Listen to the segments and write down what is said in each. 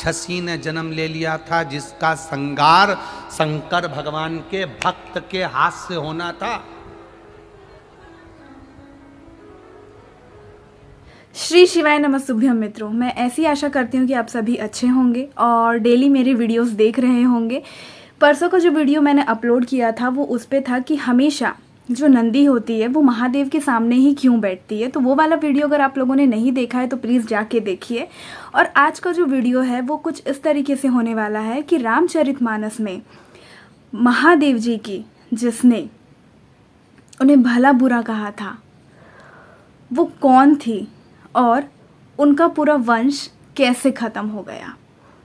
राक्षसी ने जन्म ले लिया था जिसका संगार शंकर भगवान के भक्त के हाथ से होना था। श्री शिवाय नमस्तुभ्यम मित्रों, मैं ऐसी आशा करती हूँ कि आप सभी अच्छे होंगे और डेली मेरे वीडियोस देख रहे होंगे। परसों का जो वीडियो मैंने अपलोड किया था वो उस पे था कि हमेशा जो नंदी होती है वो महादेव के सामने ही क्यों बैठती है। तो वो वाला वीडियो अगर आप लोगों ने नहीं देखा है तो प्लीज़ जाके देखिए। और आज का जो वीडियो है वो कुछ इस तरीके से होने वाला है कि रामचरितमानस में महादेव जी की जिसने उन्हें भला बुरा कहा था वो कौन थी और उनका पूरा वंश कैसे ख़त्म हो गया।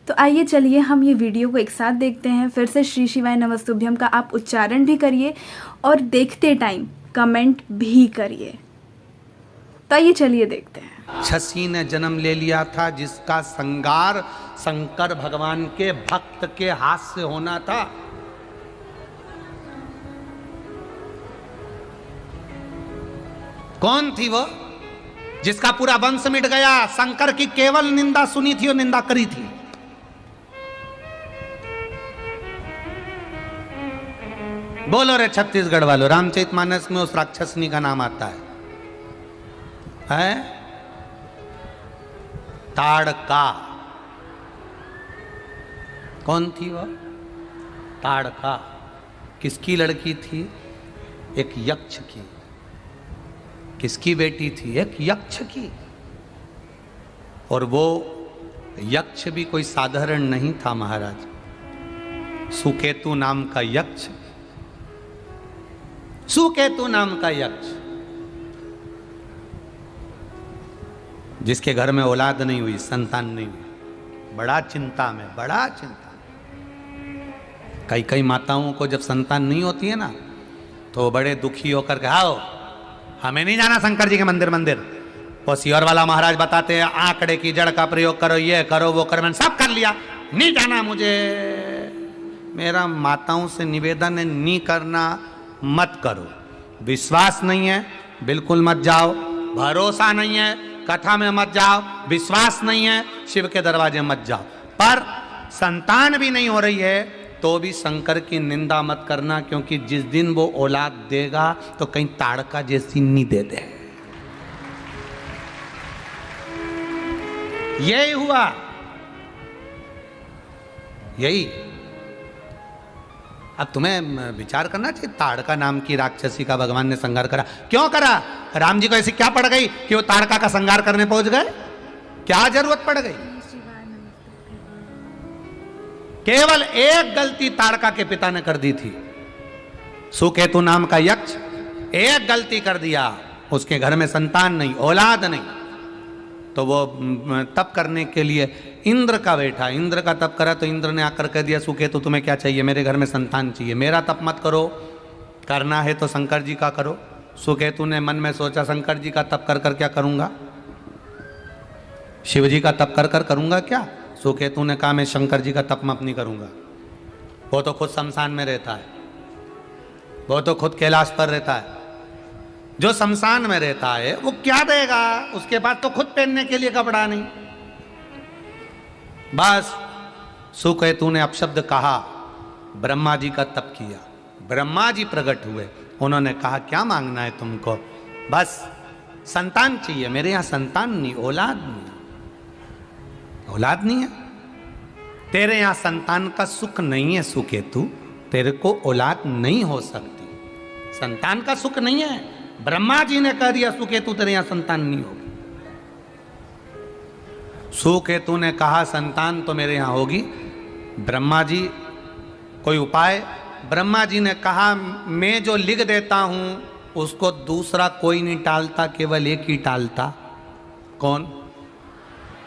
तो आइए चलिए हम ये वीडियो को एक साथ देखते हैं। फिर से श्री शिवाय नमस्तुभ्यम का आप उच्चारण भी करिए और देखते टाइम कमेंट भी करिए। तो आइए चलिए देखते हैं। राक्षसी ने जन्म ले लिया था जिसका संगार शंकर भगवान के भक्त के हाथ से होना था। कौन थी वो जिसका पूरा वंश मिट गया? शंकर की केवल निंदा सुनी थी और निंदा करी थी। बोलो रे छत्तीसगढ़ वालों, रामचरितमानस में उस राक्षसनी का नाम आता है ताड़का। कौन थी वो? ताड़का किसकी लड़की थी? एक यक्ष की। किसकी बेटी थी? एक यक्ष की। और वो यक्ष भी कोई साधारण नहीं था महाराज। सुकेतु नाम का यक्ष, सुकेतु नाम का यक्ष, जिसके घर में औलाद नहीं हुई, संतान नहीं हुई, बड़ा चिंता में, बड़ा चिंता। कई कई माताओं को जब संतान नहीं होती है ना तो बड़े दुखी होकर के, आओ हमें नहीं जाना शंकर जी के मंदिर। वो सियोर वाला महाराज बताते हैं आंकड़े की जड़ का प्रयोग करो, ये करो वो करो, मैंने सब कर लिया, नहीं जाना मुझे। मेरा माताओं से निवेदन है, नहीं करना मत करो। विश्वास नहीं है बिल्कुल मत जाओ, भरोसा नहीं है कथा में मत जाओ, विश्वास नहीं है शिव के दरवाजे मत जाओ। पर संतान भी नहीं हो रही है तो भी शंकर की निंदा मत करना, क्योंकि जिस दिन वो औलाद देगा तो कहीं ताड़का जैसी नहीं दे दे। यही हुआ, यही। अब तुम्हें विचार करना चाहिए, ताड़का नाम की राक्षसी का भगवान ने संहार करा। क्यों करा? राम जी को ऐसी क्या पड़ गई कि वो ताड़का का संहार करने पहुंच गए? क्या जरूरत पड़ गई? केवल एक गलती ताड़का के पिता ने कर दी थी। सुकेतु नाम का यक्ष एक गलती कर दिया, उसके घर में संतान नहीं, औलाद नहीं। तो वो तप करने के लिए इंद्र का बैठा, इंद्र का तप करा तो इंद्र ने आकर कह दिया सुकेतु तुम्हें क्या चाहिए? मेरे घर में संतान चाहिए, मेरा तप मत करो, करना है तो शंकर जी का करो। सुकेतु ने मन में सोचा शंकर जी का तप कर कर क्या करूंगा, शिव जी का तप कर कर करूंगा क्या? सुकेतु ने कहा मैं शंकर जी का तप मत नहीं करूंगा, वो तो खुद शमशान में रहता है, वो तो खुद कैलाश पर रहता है। जो शमशान में रहता है वो क्या देगा? उसके पास तो खुद पहनने के लिए कपड़ा नहीं। बस सुकेतु ने अपशब्द कहा, ब्रह्मा जी का तप किया, ब्रह्मा जी प्रकट हुए, उन्होंने कहा क्या मांगना है तुमको? बस संतान चाहिए, मेरे यहां संतान नहीं, औलाद नहीं, औलाद नहीं है। तेरे यहां संतान का सुख नहीं है सुकेतु, तेरे को औलाद नहीं हो सकती, संतान का सुख नहीं है। ब्रह्मा जी ने कह दिया सुकेतु तेरे यहां संतान नहीं होगी। सुकेतु ने कहा संतान तो मेरे यहां होगी, ब्रह्मा जी कोई उपाय? ब्रह्मा जी ने कहा मैं जो लिख देता हूं उसको दूसरा कोई नहीं टालता, केवल एक ही टालता। कौन?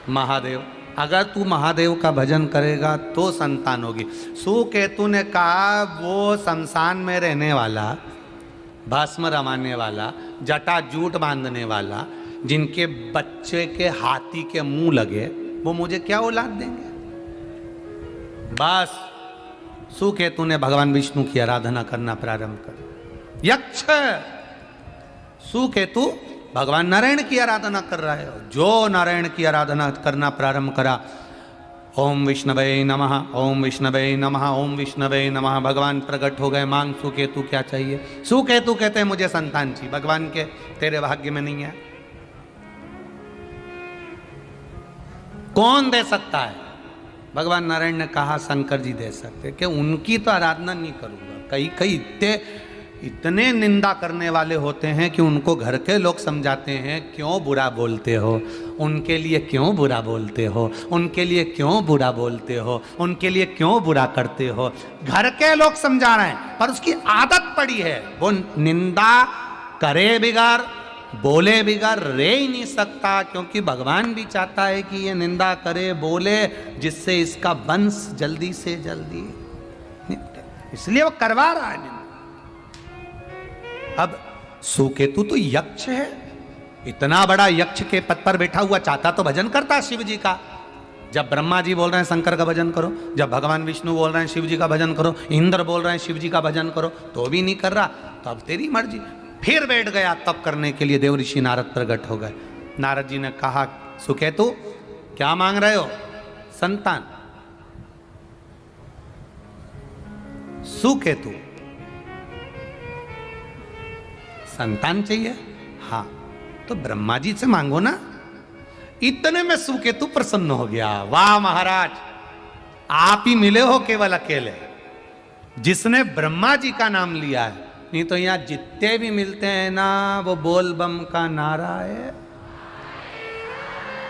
महादेव। अगर तू महादेव का भजन करेगा तो संतान होगी। सुकेतु ने कहा वो शमशान में रहने वाला, भस्म रमाने वाला, जटा जूट बांधने वाला, जिनके बच्चे के हाथी के मुंह लगे, वो मुझे क्या औलाद देंगे? बस सुकेतु ने भगवान विष्णु की आराधना करना प्रारंभ कर। यक्ष सुकेतु भगवान नारायण की आराधना कर रहा है। जो नारायण की आराधना करना प्रारंभ करा ओम विष्णवे नमः, ओम विष्णवे नमः, ओम विष्णवे नमः। भगवान प्रकट हो गए, मांग सुकेतु क्या चाहिए। सुकेतु कहते हैं मुझे संतान चाहिए। भगवान के तेरे भाग्य में नहीं है। कौन दे सकता है? भगवान नारायण ने कहा शंकर जी दे सकते, कि उनकी तो आराधना नहीं करूंगा। कई कई इतने निंदा करने वाले होते हैं कि उनको घर के लोग समझाते हैं, क्यों बुरा बोलते हो, उनके लिए क्यों बुरा बोलते हो, उनके लिए क्यों बुरा बोलते हो, उनके लिए क्यों बुरा करते हो। घर के लोग समझा रहे हैं, पर उसकी आदत पड़ी है। वो निंदा करे बिगाड़, बोले बिगाड़ रह ही नहीं सकता, क्योंकि भगवान भी चाहता है कि ये निंदा करे, बोले, जिससे इसका वंश जल्दी से जल्दी निपटे, इसलिए वो करवा रहा है निंदा। अब सुकेतु तो यक्ष है, इतना बड़ा यक्ष के पद पर बैठा हुआ, चाहता तो भजन करता शिव जी का। जब ब्रह्मा जी बोल रहे हैं शंकर का भजन करो, जब भगवान विष्णु बोल रहे हैं शिव जी का भजन करो, इंद्र बोल रहे हैं शिव जी का भजन करो, तो भी नहीं कर रहा। तो अब तेरी मर्जी। फिर बैठ गया तप करने के लिए। देव ऋषि नारद प्रकट हो गए। नारद जी ने कहा, सुकेतु क्या मांग रहे हो? संतान। सुकेतु संतान चाहिए? हाँ, तो ब्रह्मा जी से मांगो ना। इतने में सुकेतु प्रसन्न हो गया। वाह महाराज, आप ही मिले हो केवल अकेले, जिसने ब्रह्मा जी का नाम लिया है। नहीं तो यहां जितने भी मिलते हैं ना, वो बोल बम का नारा है।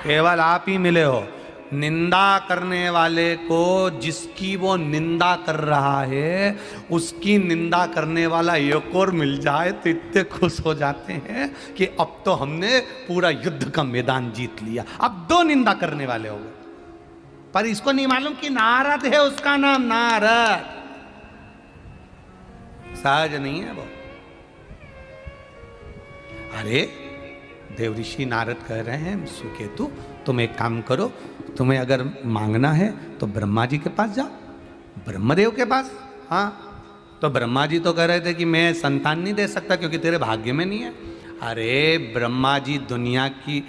केवल आप ही मिले हो। निंदा करने वाले को, जिसकी वो निंदा कर रहा है, उसकी निंदा करने वाला एक और मिल जाए तो इतने खुश हो जाते हैं कि अब तो हमने पूरा युद्ध का मैदान जीत लिया। अब दो निंदा करने वाले हो गए। पर इसको नहीं मालूम कि नारद है उसका नाम, नारद। सहज नहीं है वो। अरे देव ऋषि नारद कह रहे हैं, सुकेतु तुम एक काम करो, तुम्हें अगर मांगना है तो ब्रह्मा जी के पास जाओ, ब्रह्मदेव के पास। हाँ, तो ब्रह्मा जी तो कह रहे थे कि मैं संतान नहीं दे सकता क्योंकि तेरे भाग्य में नहीं है। अरे ब्रह्मा जी दुनिया की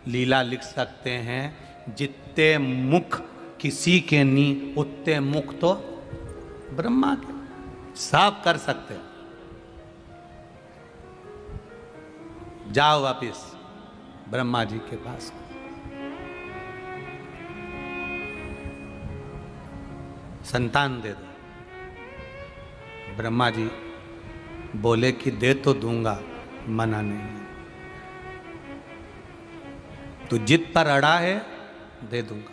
लीला लिख सकते हैं। जितने मुख किसी के नहीं, उतने मुख तो ब्रह्मा के। सब कर सकते। जाओ वापिस ब्रह्मा जी के पास। संतान दे दो। ब्रह्मा जी बोले कि दे तो दूंगा, मना नहीं। तो जिद पर अड़ा है, दे दूंगा।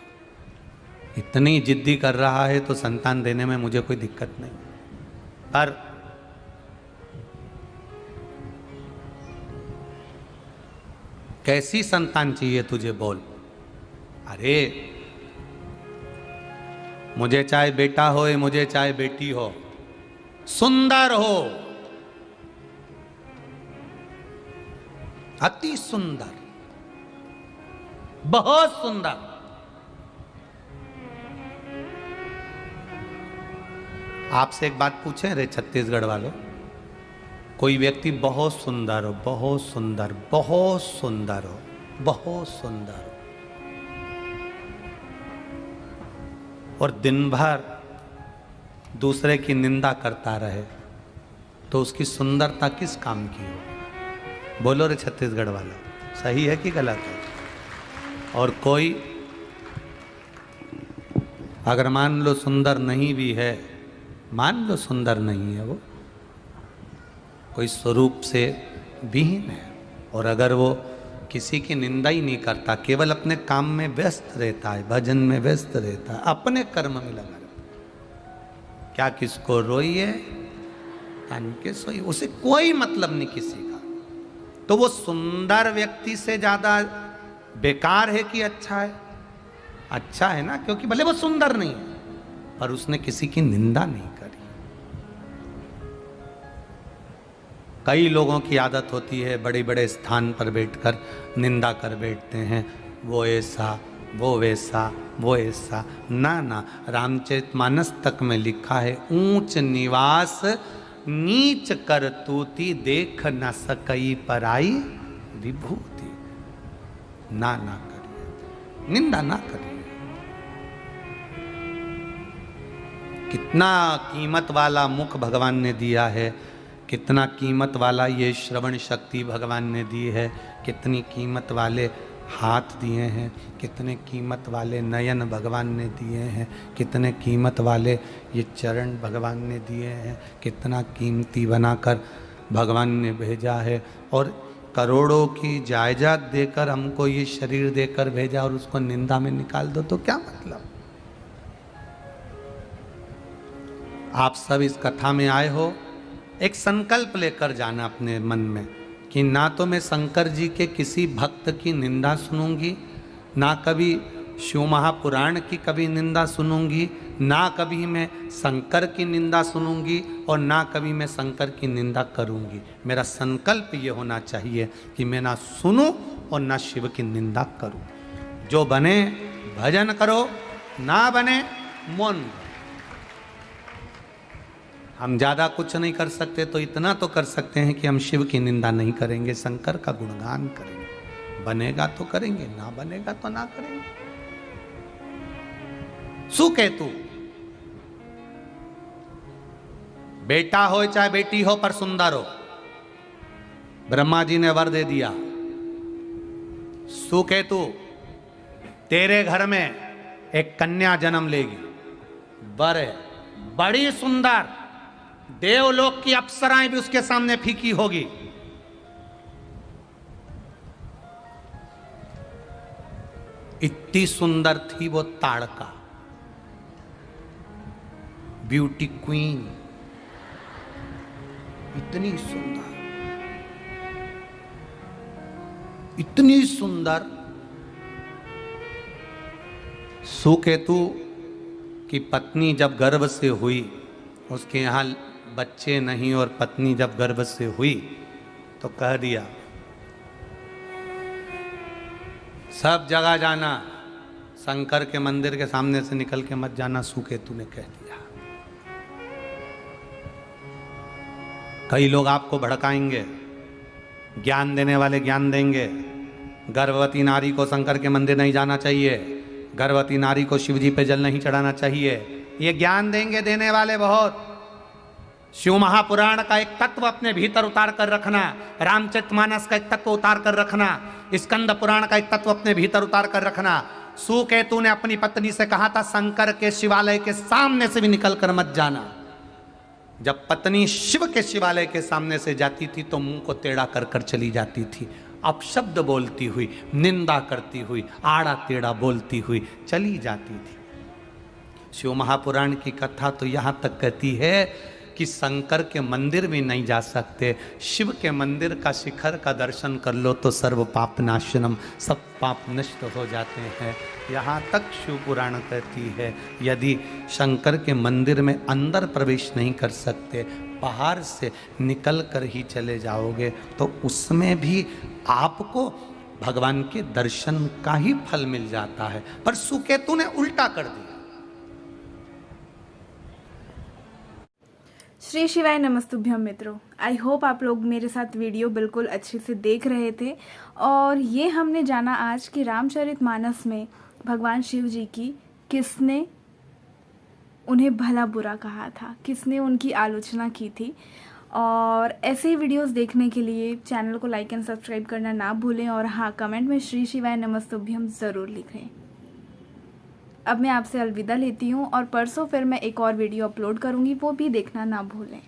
इतनी जिद्दी कर रहा है तो संतान देने में मुझे कोई दिक्कत नहीं। पर कैसी संतान चाहिए तुझे, बोल। अरे मुझे चाहे बेटा हो, मुझे चाहे बेटी हो, सुंदर हो, अति सुंदर, बहुत सुंदर। आपसे एक बात पूछें रे छत्तीसगढ़ वालों, कोई व्यक्ति बहुत सुंदर हो, बहुत सुंदर, बहुत सुंदर हो, बहुत सुंदर हो, और दिन भर दूसरे की निंदा करता रहे, तो उसकी सुंदरता किस काम की हो? बोलो रे छत्तीसगढ़ वाला, सही है कि गलत है? और कोई अगर मान लो सुंदर नहीं भी है, मान लो सुंदर नहीं है, वो कोई स्वरूप से विहीन है, और अगर वो किसी की निंदा ही नहीं करता, केवल अपने काम में व्यस्त रहता है, भजन में व्यस्त रहता है, अपने कर्म में लगा रहता, क्या किसको रोइए कान के सोइए, उसे कोई मतलब नहीं किसी का। तो वो सुंदर व्यक्ति से ज्यादा बेकार है कि अच्छा है? अच्छा है ना, क्योंकि भले वो सुंदर नहीं है पर उसने किसी की निंदा नहीं करी। कई लोगों की आदत होती है बड़े बड़े स्थान पर बैठकर निंदा कर बैठते हैं, वो ऐसा, वो वैसा, वो ऐसा। ना ना, रामचरितमानस तक में लिखा है, ऊंच निवास नीच करतूती, देख न सकई पराई विभूति। ना ना करिए, निंदा ना करिए। कितना कीमत वाला मुख भगवान ने दिया है, कितना कीमत वाला ये श्रवण शक्ति भगवान ने दी है, कितनी कीमत वाले हाथ दिए हैं, कितने कीमत वाले नयन भगवान ने दिए हैं, कितने कीमत वाले ये चरण भगवान ने दिए हैं, कितना कीमती बनाकर भगवान ने भेजा है। और करोड़ों की जायदाद देकर हमको ये शरीर देकर भेजा और उसको निंदा में निकाल दो तो क्या मतलब। आप सब इस कथा में आए हो, एक संकल्प लेकर जाना अपने मन में कि ना तो मैं शंकर जी के किसी भक्त की निंदा सुनूंगी, ना कभी शिव महापुराण की कभी निंदा सुनूंगी, ना कभी मैं शंकर की निंदा सुनूंगी और ना कभी मैं शंकर की निंदा करूंगी। मेरा संकल्प ये होना चाहिए कि मैं ना सुनूं और ना शिव की निंदा करूं। जो बने भजन करो, ना बने मौन। हम ज़्यादा कुछ नहीं कर सकते तो इतना तो कर सकते हैं कि हम शिव की निंदा नहीं करेंगे, शंकर का गुणगान करेंगे। बनेगा तो करेंगे, ना बनेगा तो ना करेंगे। सुकेतु बेटा हो चाहे बेटी हो पर सुंदर हो, ब्रह्मा जी ने वर दे दिया। सुकेतु तेरे घर में एक कन्या जन्म लेगी, वर है, बड़ी सुंदर, देवलोक की अप्सराएं भी उसके सामने फीकी होगी। इतनी सुंदर थी वो ताड़का, ब्यूटी क्वीन, इतनी सुंदर, इतनी सुंदर। सुकेतु की पत्नी जब गर्भ से हुई, उसके यहाँ बच्चे नहीं, और पत्नी जब गर्भ से हुई तो कह दिया सब जगह जाना, शंकर के मंदिर के सामने से निकल के मत जाना। सुकेतु ने कह दिया। कई लोग आपको भड़काएंगे, ज्ञान देने वाले ज्ञान देंगे। गर्भवती नारी को शंकर के मंदिर नहीं जाना चाहिए, गर्भवती नारी को शिवजी पे जल नहीं चढ़ाना चाहिए, ये ज्ञान देंगे देने वाले बहुत। शिव महापुराण का एक तत्व अपने भीतर उतार कर रखना, रामचरितमानस का एक तत्व उतार कर रखना, स्कंद पुराण का एक तत्व अपने भीतर उतार कर रखना। सुकेतु ने अपनी पत्नी से कहा था शंकर के शिवालय के सामने से भी निकल कर मत जाना। जब पत्नी शिव के शिवालय के सामने से जाती थी तो मुंह को टेढ़ा कर कर चली जाती थी, अपशब्द बोलती हुई, निंदा करती हुई, आड़ा टेढ़ा बोलती हुई चली जाती थी। शिव महापुराण की कथा तो यहाँ तक कहती है कि शंकर के मंदिर भी नहीं जा सकते, शिव के मंदिर का शिखर का दर्शन कर लो तो सर्व पाप नाशनम, सब पाप नष्ट हो जाते हैं। यहाँ तक शिव पुराण कहती है यदि शंकर के मंदिर में अंदर प्रवेश नहीं कर सकते, बाहर से निकल कर ही चले जाओगे तो उसमें भी आपको भगवान के दर्शन का ही फल मिल जाता है। पर सुकेतु ने उल्टा कर दिया। श्री शिवाय नमस्तुभ्यम मित्रों, आई होप आप लोग मेरे साथ वीडियो बिल्कुल अच्छे से देख रहे थे। और ये हमने जाना आज कि रामचरितमानस में भगवान शिव जी की किसने उन्हें भला बुरा कहा था, किसने उनकी आलोचना की थी। और ऐसे ही वीडियोस देखने के लिए चैनल को लाइक एंड सब्सक्राइब करना ना भूलें। और हाँ, कमेंट में श्री शिवाय नमस्तुभ्यम ज़रूर लिखें। अब मैं आपसे अलविदा लेती हूँ और परसों फिर मैं एक और वीडियो अपलोड करूँगी, वो भी देखना ना भूलें।